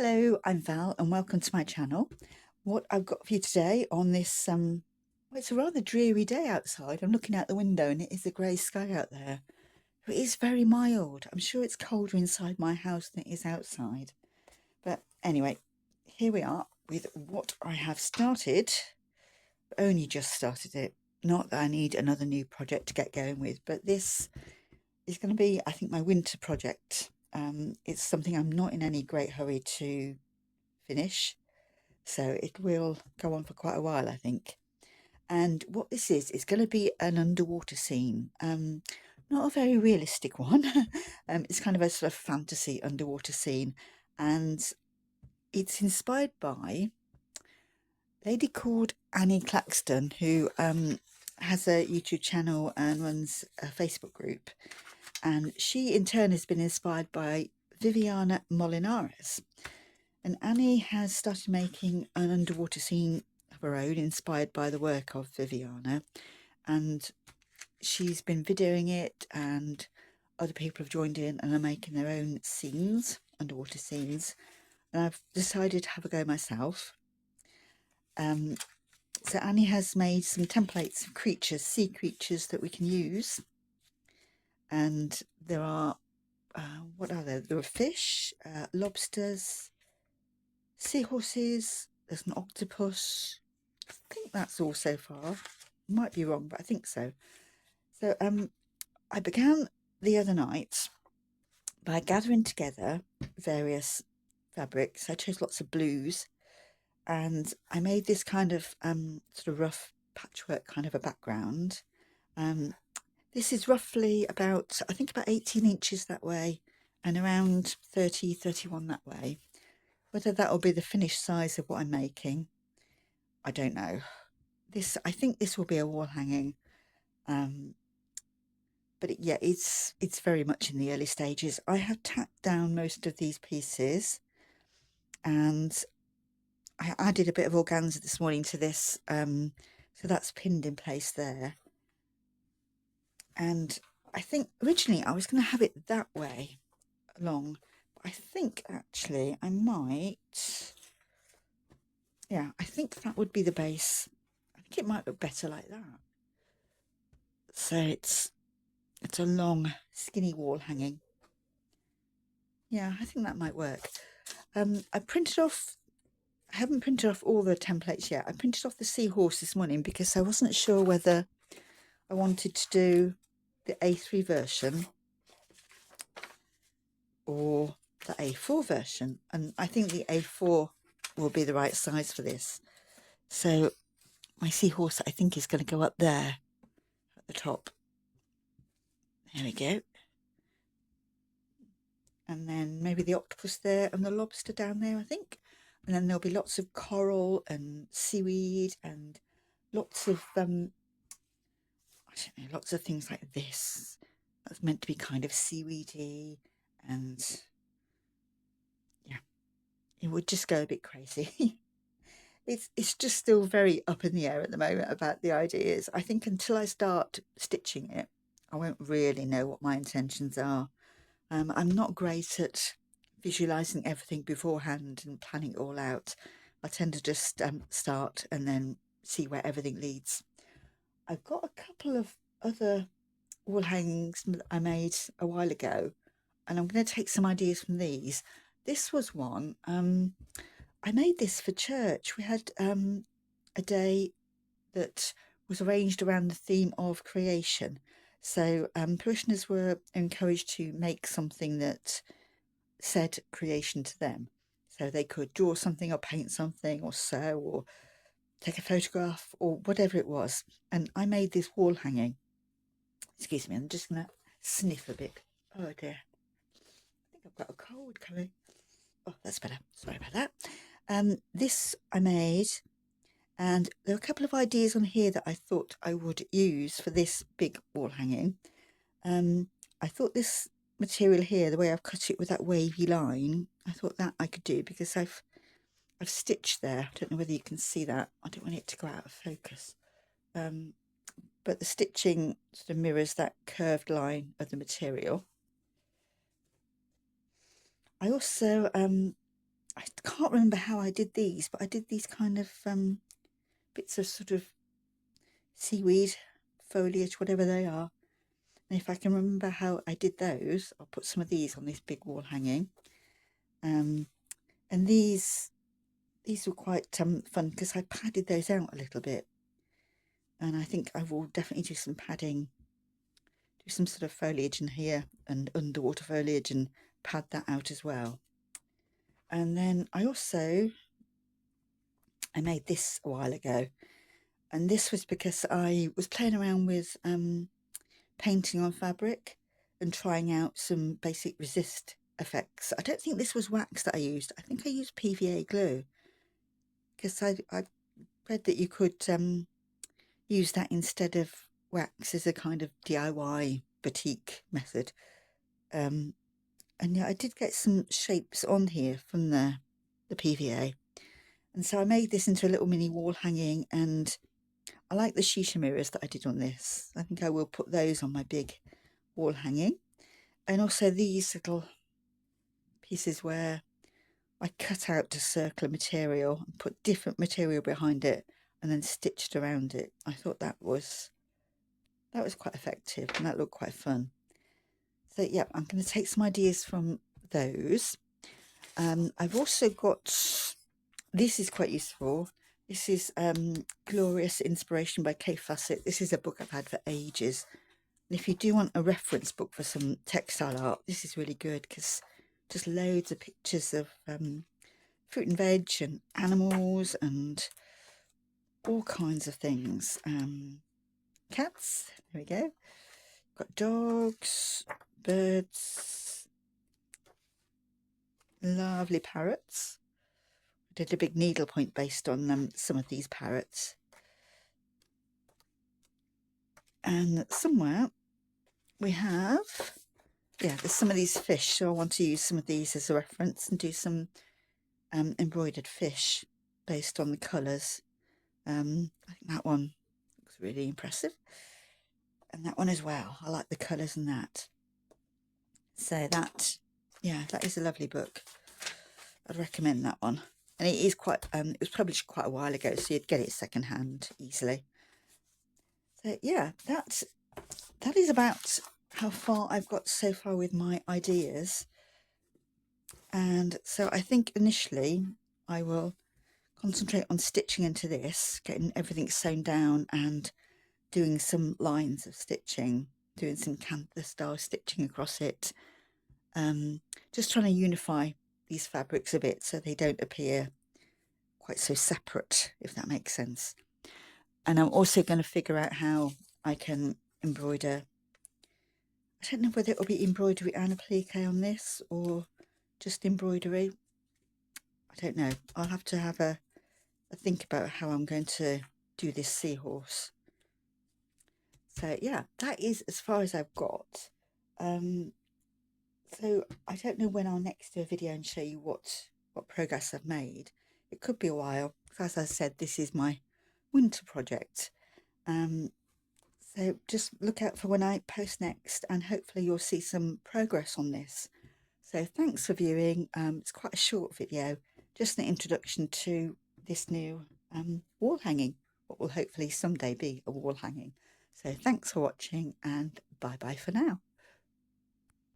Hello, I'm Val and welcome to my channel. What I've got for you today on this, well, it's a rather dreary day outside. I'm looking out the window and it is a grey sky out there. It is very mild. I'm sure it's colder inside my house than it is outside. But anyway, here we are with what I have started. Only just started it. Not that I need another new project to get going with, but this is going to be, I think, my winter project. It's something I'm not in any great hurry to finish, so it will go on for quite a while, I think. And what this is going to be an underwater scene. Not a very realistic one. It's kind of a sort of fantasy underwater scene, and it's inspired by a lady called Annie Claxton, who has a YouTube channel and runs a Facebook group. And she in turn has been inspired by Viviana Molinares. And Annie has started making an underwater scene of her own, inspired by the work of Viviana. And she's been videoing it, and other people have joined in and are making their own scenes, underwater scenes. And I've decided to have a go myself. So Annie has made some templates of creatures, sea creatures that we can use. And there are, what are there? There are fish, lobsters, seahorses, there's an octopus. I think that's all so far. Might be wrong, but I think so. So I began the other night by gathering together various fabrics. I chose lots of blues, and I made this kind of sort of rough patchwork kind of a background. This is roughly about, I think, about 18 inches that way and around 31 that way. Whether that will be the finished size of what I'm making, I don't know. I think this will be a wall hanging. But yeah, it's very much in the early stages. I have tacked down most of these pieces, and I added a bit of organza this morning to this, so that's pinned in place there. And I think originally I was going to have it that way along, but I think actually I might, yeah, I think that would be the base. I think it might look better like that. So it's a long skinny wall hanging. Yeah, I think that might work. I haven't printed off all the templates yet. I printed off the seahorse this morning because I wasn't sure whether I wanted to do the A3 version or the A4 version, and I think the A4 will be the right size for this. So my seahorse, I think, is going to go up there at the top. There we go. And then maybe the octopus there and the lobster down there, I think. And then there'll be lots of coral and seaweed and lots of I don't know, lots of things like this. That's meant to be kind of seaweedy, and yeah, it would just go a bit crazy. It's just still very up in the air at the moment about the ideas. I think until I start stitching it, I won't really know what my intentions are. I'm not great at visualising everything beforehand and planning it all out. I tend to just start and then see where everything leads. I've got a couple of other wall hangings that I made a while ago, and I'm going to take some ideas from these. This was one. I made this for church. We had a day that was arranged around the theme of creation. So parishioners were encouraged to make something that said creation to them. So they could draw something or paint something or sew or take a photograph or whatever it was. And I made this wall hanging. Excuse me, I'm just going to sniff a bit. Oh dear. I think I've got a cold coming. Oh, that's better. Sorry about that. This I made, and there are a couple of ideas on here that I thought I would use for this big wall hanging. I thought this material here, the way I've cut it with that wavy line, I thought that I could do because I've stitched there. I don't know whether you can see that. I don't want it to go out of focus. But the stitching sort of mirrors that curved line of the material. I also, I can't remember how I did these, but I did these kind of bits of sort of seaweed, foliage, whatever they are. And if I can remember how I did those, I'll put some of these on this big wall hanging. And these were quite fun because I padded those out a little bit. And I think I will definitely do some padding, do some sort of foliage in here and underwater foliage and pad that out as well. And then I made this a while ago, and this was because I was playing around with painting on fabric and trying out some basic resist effects. I don't think this was wax that I used. I think I used PVA glue because I read that you could use that instead of wax as a kind of DIY batik method. And yeah, I did get some shapes on here from the PVA. And so I made this into a little mini wall hanging, and I like the shisha mirrors that I did on this. I think I will put those on my big wall hanging. And also these little pieces where I cut out a circular material and put different material behind it and then stitched around it. I thought that was quite effective and that looked quite fun. So yeah, I'm going to take some ideas from those. I've also got, this is quite useful. This is Glorious Inspiration by Kay Fassett. This is a book I've had for ages. And if you do want a reference book for some textile art, this is really good because just loads of pictures of fruit and veg and animals and all kinds of things. Cats, there we go. Got dogs, birds, lovely parrots. I did a big needlepoint based on some of these parrots. And somewhere we have, yeah, there's some of these fish, so I want to use some of these as a reference and do some embroidered fish based on the colours. I think that one looks really impressive, and that one as well. I like the colours in that. So that, yeah, that is a lovely book. I'd recommend that one. And it is quite, it was published quite a while ago, so you'd get it secondhand easily. So yeah, that is about how far I've got so far with my ideas. And so I think initially I will concentrate on stitching into this, getting everything sewn down and doing some lines of stitching, doing some canvas style stitching across it. Just trying to unify these fabrics a bit so they don't appear quite so separate, if that makes sense. And I'm also going to figure out how I can embroider. I don't know whether it will be embroidery and applique on this or just embroidery. I don't know. I'll have to have a think about how I'm going to do this seahorse. So yeah, that is as far as I've got. So I don't know when I'll next do a video and show you what progress I've made. It could be a while, because as I said, this is my winter project. So just look out for when I post next, and hopefully you'll see some progress on this. So thanks for viewing. It's quite a short video, just an introduction to this new wall hanging, what will hopefully someday be a wall hanging. So thanks for watching, and bye bye for now.